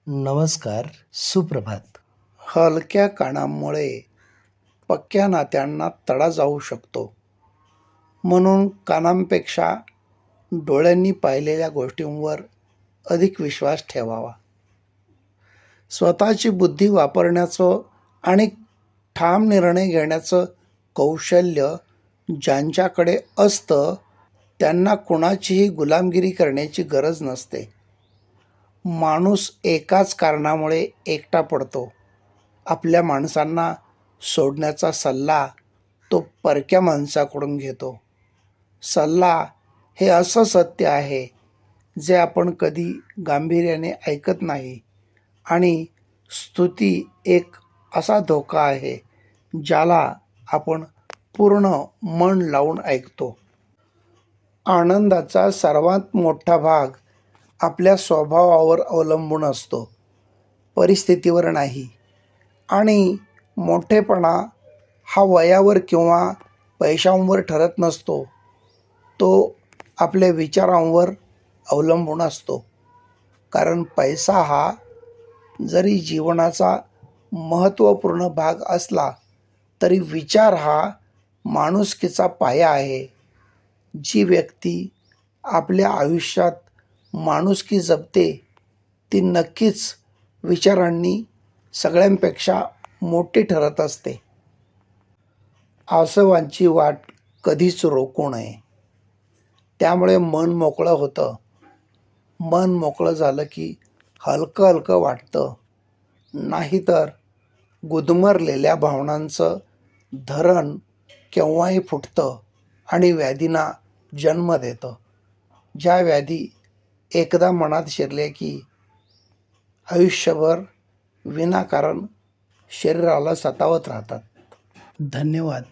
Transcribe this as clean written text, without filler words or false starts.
नमस्कार, सुप्रभात. हलक्या कानामुळे पक्क्या नात्यांना तडा जाऊ शकतो. म्हणून कानांपेक्षा डोळ्यांनी पाहिलेल्या गोष्टींवर अधिक विश्वास ठेवावा. स्वतःची बुद्धी वापरण्याचं आणि ठाम निर्णय घेण्याचं कौशल्य ज्यांच्याकडे असतं त्यांना कुणाचीही गुलामगिरी करण्याची गरज नसते. माणूस एकाच कारणामुळे एकटा पडतो. आपल्या माणसांना सोडण्याचा सल्ला तो परक्या माणसाकडून घेतो. सल्ला हे असं सत्य आहे जे आपण कधी गांभीर्याने ऐकत नाही आणि स्तुती एक असा धोका आहे ज्याला आपण पूर्ण मन लावून ऐकतो. आनंदाचा सर्वात मोठा भाग आपल्या स्वभावावर अवलंबून असतो, परिस्थितीवर नाही. आणि मोठेपणा हा वयावर किंवा पैशांवर ठरत नसतो, तो आपल्या विचारांवर अवलंबून असतो. कारण पैसा हा जरी जीवनाचा महत्त्वपूर्ण भाग असला तरी विचार हा माणुसकीचा पाया आहे. जी व्यक्ती आपल्या आयुष्यात माणुसकी जपते ती नक्कीच विचारांनी सगळ्यांपेक्षा मोठी ठरत असते. आसवांची वाट कधीच रोखू नये. त्यामुळे मन मोकळं होतं. मन मोकळं झालं की हलकं हलकं वाटतं. नाहीतर गुदमरलेल्या भावनांचं धरण केव्हाही फुटतं आणि व्याधींना जन्म देतं. ज्या व्याधी एकदा मनात शिरले की आयुष्यभर विनाकारण शरीराला सतावत राहतात. धन्यवाद.